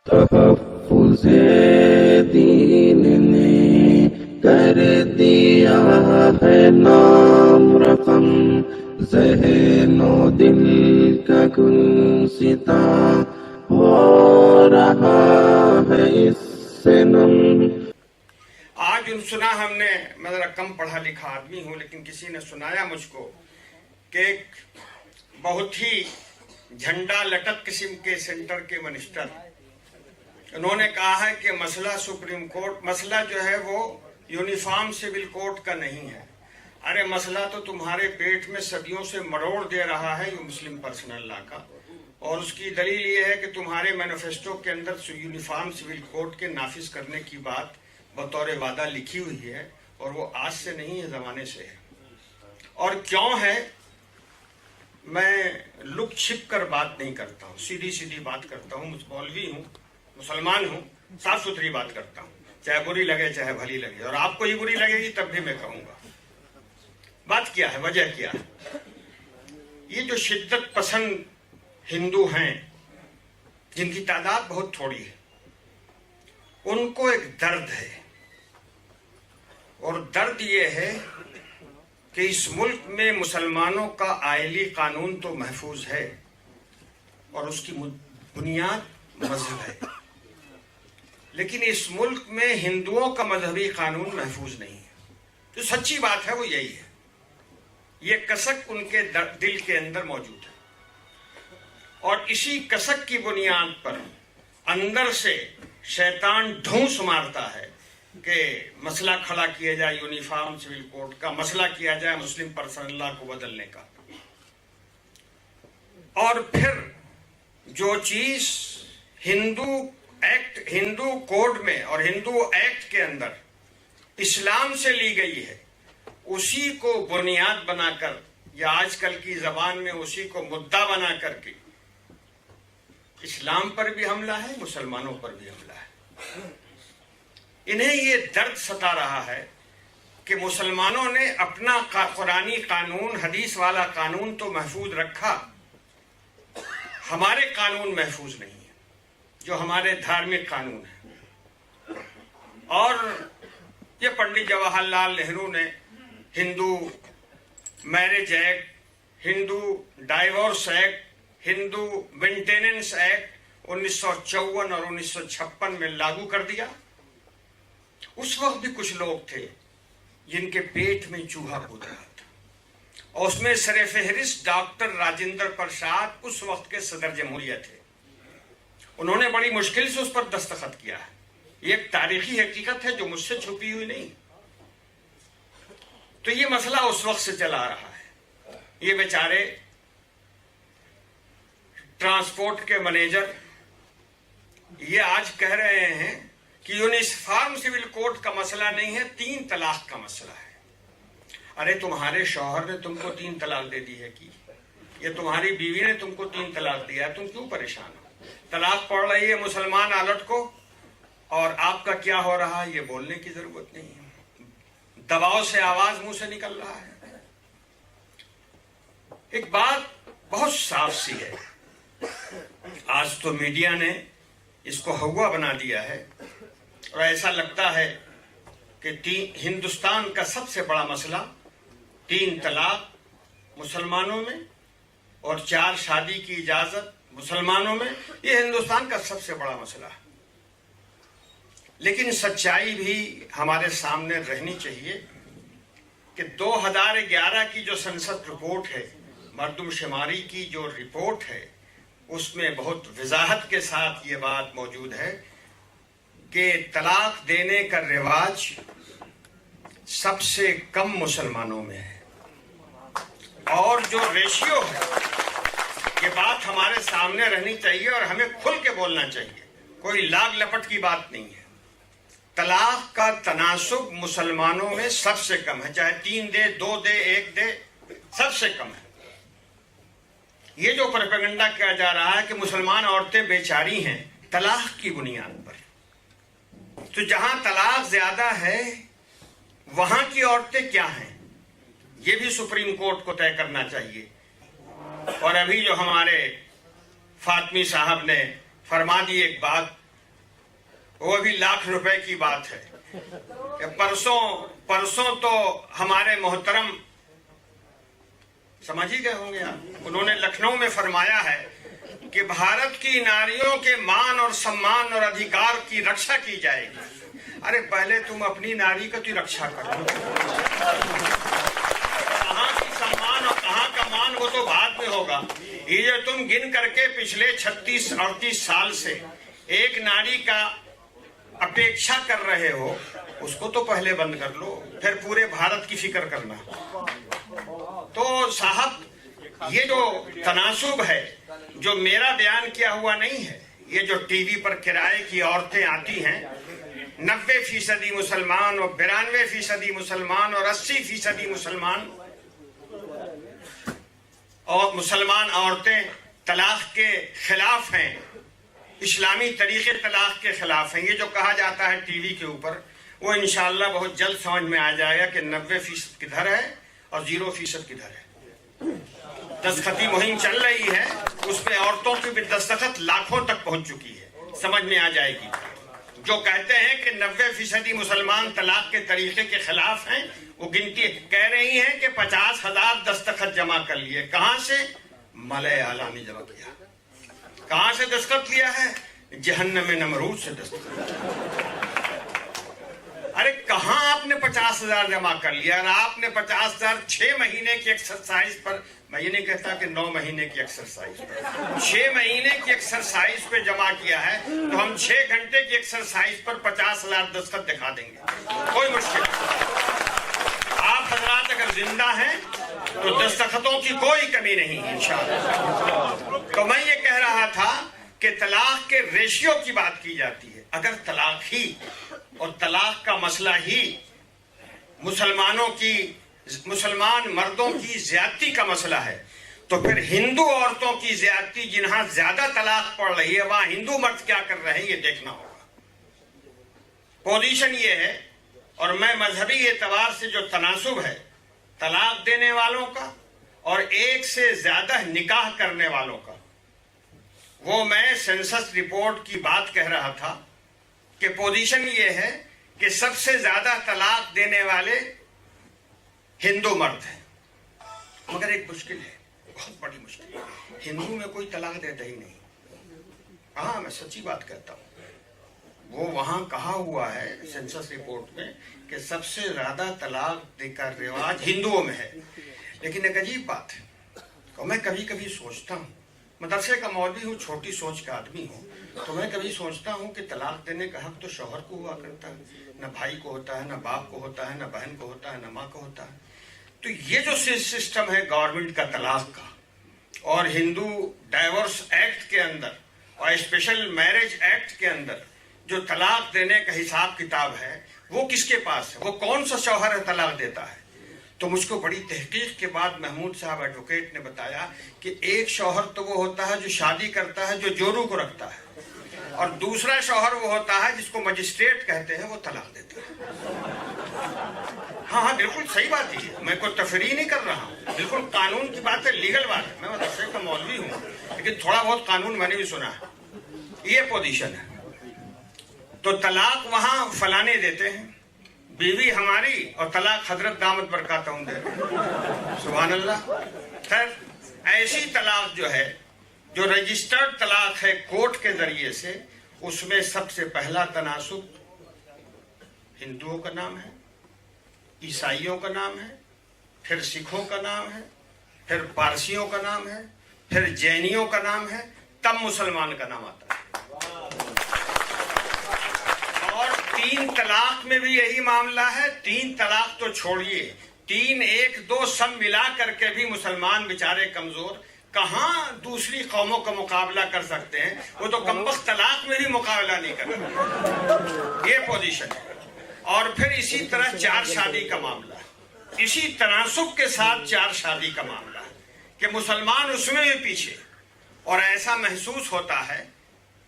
تحفظ دین نے کر دیا ہے نام رقم، ذہن و دل کا گلستاں ہو رہا ہے اس سے نم۔ آج سنا ہم نے، میں ذرا کم پڑھا لکھا آدمی ہوں، لیکن کسی نے سنایا مجھ کو کہ ایک بہت ہی جھنڈا لٹک قسم کے سینٹر کے منسٹر، انہوں نے کہا ہے کہ مسئلہ سپریم کورٹ، مسئلہ جو ہے وہ یونیفارم سول کوڈ کا نہیں ہے۔ ارے مسئلہ تو تمہارے پیٹ میں صدیوں سے مروڑ دے رہا ہے یہ مسلم پرسنل لا کا، اور اس کی دلیل یہ ہے کہ تمہارے مینیفیسٹو کے اندر یونیفارم سول کوڈ کے نافذ کرنے کی بات بطور وعدہ لکھی ہوئی ہے، اور وہ آج سے نہیں ہے، زمانے سے ہے۔ اور کیوں ہے؟ میں لک چھپ کر بات نہیں کرتا ہوں، سیدھی سیدھی بات کرتا ہوں، مولوی ہوں، مسلمان ہوں، صاف ستھری بات کرتا ہوں، چاہے بری لگے چاہے بھلی لگے، اور آپ کو ہی بری لگے گی تب بھی میں کہوں گا۔ بات کیا ہے، وجہ کیا ہے؟ یہ جو شدت پسند ہندو ہیں جن کی تعداد بہت تھوڑی ہے، ان کو ایک درد ہے، اور درد یہ ہے کہ اس ملک میں مسلمانوں کا آئلی قانون تو محفوظ ہے، اور اس کی بنیاد مذہب ہے، لیکن اس ملک میں ہندوؤں کا مذہبی قانون محفوظ نہیں ہے۔ جو سچی بات ہے وہ یہی ہے، یہ کسک ان کے دل کے اندر موجود ہے، اور اسی کسک کی بنیاد پر اندر سے شیطان ڈھونس مارتا ہے کہ مسئلہ کھڑا کیا جائے یونیفارم سول کوڈ کا، مسئلہ کیا جائے مسلم پرسنل لا کو بدلنے کا، اور پھر جو چیز ہندو کوڈ میں اور ہندو ایکٹ کے اندر اسلام سے لی گئی ہے، اسی کو بنیاد بنا کر، یا آج کل کی زبان میں اسی کو مدعا بنا کر کے اسلام پر بھی حملہ ہے، مسلمانوں پر بھی حملہ ہے۔ انہیں یہ درد ستا رہا ہے کہ مسلمانوں نے اپنا قرآنی قانون، حدیث والا قانون تو محفوظ رکھا، ہمارے قانون محفوظ نہیں ہے جو ہمارے دھارمک قانون ہیں۔ اور یہ پنڈت جواہر لال نہرو نے ہندو میرج ایکٹ، ہندو ڈائیورس ایکٹ، ہندو مینٹیننس ایکٹ 1954 اور 1956 میں لاگو کر دیا۔ اس وقت بھی کچھ لوگ تھے جن کے پیٹ میں چوہا کود رہا تھا، اور اس میں سر فہرست ڈاکٹر راجندر پرساد اس وقت کے صدر جمہوریہ تھے۔ انہوں نے بڑی مشکل سے اس پر دستخط کیا ہے۔ یہ ایک تاریخی حقیقت ہے جو مجھ سے چھپی ہوئی نہیں۔ تو یہ مسئلہ اس وقت سے چلا رہا ہے۔ یہ بیچارے ٹرانسپورٹ کے مینیجر یہ آج کہہ رہے ہیں کہ یونیفارم سول کوڈ کا مسئلہ نہیں ہے، 3 طلاق کا مسئلہ ہے۔ ارے تمہارے شوہر نے تم کو 3 طلاق دے دی ہے کہ یہ تمہاری بیوی نے تم کو 3 طلاق دیا ہے، تم کیوں پریشان ہو؟ طلاق پڑ رہی ہے مسلمان عورت کو، اور آپ کا کیا ہو رہا ہے یہ بولنے کی ضرورت نہیں ہے، دباؤ سے آواز منہ سے نکل رہا ہے۔ ایک بات بہت صاف سی ہے، آج تو میڈیا نے اس کو ہوا بنا دیا ہے، اور ایسا لگتا ہے کہ ہندوستان کا سب سے بڑا مسئلہ 3 طلاق مسلمانوں میں اور 4 شادی کی اجازت مسلمانوں میں، یہ ہندوستان کا سب سے بڑا مسئلہ ہے۔ لیکن سچائی بھی ہمارے سامنے رہنی چاہیے کہ 2011 کی جو سنسد رپورٹ ہے، مردم شماری کی جو رپورٹ ہے، اس میں بہت وضاحت کے ساتھ یہ بات موجود ہے کہ طلاق دینے کا رواج سب سے کم مسلمانوں میں ہے، اور جو ریشیو ہے، یہ بات ہمارے سامنے رہنی چاہیے اور ہمیں کھل کے بولنا چاہیے، کوئی لاگ لپٹ کی بات نہیں ہے۔ طلاق کا تناسب مسلمانوں میں سب سے کم ہے، چاہے 3 دے، 2 دے، 1 دے، سب سے کم ہے۔ یہ جو پروپیگنڈا کیا جا رہا ہے کہ مسلمان عورتیں بیچاری ہیں طلاق کی بنیاد پر، تو جہاں طلاق زیادہ ہے وہاں کی عورتیں کیا ہیں، یہ بھی سپریم کورٹ کو طے کرنا چاہیے۔ اور ابھی جو ہمارے فاطمی صاحب نے فرما دی ایک بات वो भी लाख रुपए की बात है कि परसों तो हमारे मोहतरम समझ ही गए होंगे आप, उन्होंने लखनऊ में फरमाया है कि भारत की नारियों के मान और सम्मान और अधिकार की रक्षा की जाएगी। अरे पहले तुम अपनी नारी का तो रक्षा करो, कहाँ की सम्मान और कहाँ का मान वो तो बाद में होगा। ये जो तुम गिन करके पिछले 36-38 साल से एक नारी का अपेक्षा कर रहे हो, उसको तो पहले बंद कर लो, फिर पूरे भारत की फिक्र करना। तो साहब ये जो तनासुब है, जो मेरा बयान किया हुआ नहीं है, ये जो टीवी पर किराए की औरतें आती हैं, 90% मुसलमान और 92% मुसलमान और 80% मुसलमान, और मुसलमान औरतें तलाक के खिलाफ हैं, इस्लामी तरीके तलाक के खिलाफ हैं। ये जो कहा जाता है टीवी के ऊपर, वो इंशाअल्लाह बहुत जल्द समझ में आ जाएगा कि 90% किधर है और 0% किधर है। दस्तखती मुहिम चल रही है, उसमें औरतों की भी दस्तखत लाखों तक पहुंच चुकी है, समझ में आ जाएगी। जो कहते हैं कि 90% मुसलमान तलाक के तरीके के खिलाफ हैं, वो गिनती कह रही हैं कि 50,000 दस्तखत जमा कर लिए। कहां से? मलय आला में जमा किया। कहां से दस्तखत लिया है? जहन्नम में नमरूद से दस्तखत। अरे कहां आपने 50,000 जमा कर लिया? और आपने 50,000 6 महीने की एक्सरसाइज पर, मैं ये नहीं कहता कि 9 महीने की एक्सरसाइज पर, 6 महीने की एक्सरसाइज पे जमा किया है, तो हम 6 घंटे की एक्सरसाइज पर 50,000 दस्तखत दिखा देंगे, कोई मुश्किल नहीं। आप हजरात अगर जिंदा हैं तो दस्तखतों की कोई कमी नहीं है इंशाअल्लाह। तो मैं ये कह रहा था कि तलाक के रेशियो की बात की जाती है। अगर तलाक ही और तलाक का मसला ही मुसलमान मर्दों की ज्यादती का मसला है, तो फिर हिंदू औरतों की ज्यादती, जिन्हां ज्यादा तलाक पड़ रही है, वहां हिंदू मर्द क्या कर रहे हैं ये देखना होगा। पोजीशन ये है, और मैं मजहबी एतबार से जो तनासुब है तलाक देने वालों का और एक से ज्यादा निकाह करने वालों का, वो मैं सेंसस रिपोर्ट की बात कह रहा था कि पोजीशन ये है कि सबसे ज्यादा तलाक देने वाले हिंदू मर्द हैं। मगर एक मुश्किल है, बहुत बड़ी मुश्किल है, हिंदू में कोई तलाक देता ही नहीं। हाँ, मैं सच्ची बात कहता हूँ। वो वहां कहा हुआ है सेंसस रिपोर्ट में कि सबसे ज्यादा तलाक देकर रिवाज हिंदुओं में है। लेकिन एक अजीब बात है, तो मैं कभी कभी सोचता हूँ, मदरसे का मौलवी हूँ, छोटी सोच का आदमी हूँ, तो मैं कभी सोचता हूँ कि तलाक देने का हक तो शौहर को हुआ करता है, न भाई को होता है, न बाप को होता है, न बहन को होता है, न माँ को होता है। तो ये जो सिस्टम है गवर्नमेंट का तलाक का, और हिंदू डाइवोर्स एक्ट के अंदर और स्पेशल मैरिज एक्ट के अंदर जो तलाक देने का हिसाब किताब है, वो किसके पास है? वो कौन सा शौहर है तलाक देता है? तो मुझको बड़ी तहकीक के बाद महमूद साहब एडवोकेट ने बताया कि एक शौहर तो वो होता है जो शादी करता है, जो जोरू को रखता है, और दूसरा शौहर वो होता है जिसको मजिस्ट्रेट कहते हैं, वो तलाक देता है। हाँ, बिल्कुल सही बात है, मैं कोई तफरीह नहीं कर रहा हूँ, बिल्कुल कानून की बात है, लीगल बात है। मैं मदरसे का मौलवी हूँ, लेकिन थोड़ा बहुत कानून मैंने भी सुना है। ये पोजीशन है। तो तलाक वहां फलाने देते हैं, बीवी हमारी, और तलाक हजरत दामद बरकातहू दे रहे हैं। सुभान अल्लाह। खैर, ऐसी तलाक जो है, जो रजिस्टर्ड तलाक है कोर्ट के जरिए से, उसमें सबसे पहला तनासुब हिंदुओं का नाम है, ईसाइयों का नाम है, फिर सिखों का नाम है, फिर पारसियों का नाम है, फिर जैनियों का नाम है, तब मुसलमान का नाम आता है। और 3 तलाक में भी यही मामला है। 3 तलाक तो छोड़िए, 3, 1, 2 सब मिला करके भी मुसलमान बेचारे कमजोर, कहां दूसरी कौमों का मुकाबला कर सकते हैं? वो तो कमबख्त तलाक में भी मुकाबला नहीं कर रहे। ये पोजीशन है। और फिर इसी तरह 4 शादी का मामला, इसी तनासुब के साथ 4 शादी का मामला है कि मुसलमान उसमें भी पीछे। और ऐसा महसूस होता है,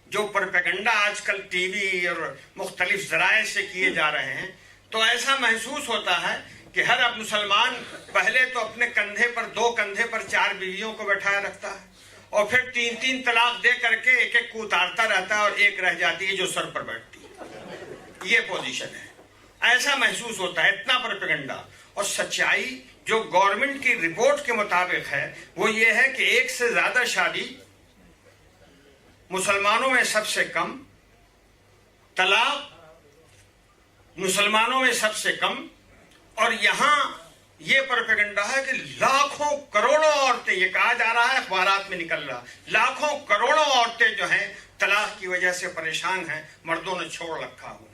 जो प्रोपेगेंडा आजकल टीवी और मुख्तलिफ जराए से किए जा रहे हैं, तो ऐसा महसूस होता है कि हर अब मुसलमान पहले तो अपने कंधे पर 2 कंधे पर 4 बीवियों को बैठाया रखता है, और फिर 3-3 तलाक दे करके एक-एक को उतारता रहता है, और एक रह जाती है जो सर पर बैठती है। یہ پوزیشن ہے. ایسا محسوس ہوتا ہے, اتنا پروپیگنڈا. اور سچائی جو گورنمنٹ کی رپورٹ کے مطابق ہے وہ یہ ہے کہ 1 سے زیادہ شادی مسلمانوں میں سب سے کم, طلاق مسلمانوں میں سب سے کم. اور یہاں یہ پروپیگنڈا ہے کہ لاکھوں کروڑوں عورتیں, یہ کہا جا رہا ہے, اخبارات میں نکل رہا, لاکھوں کروڑوں عورتیں جو ہیں طلاق کی وجہ سے پریشان ہیں, مردوں نے چھوڑ رکھا ہوا ہے.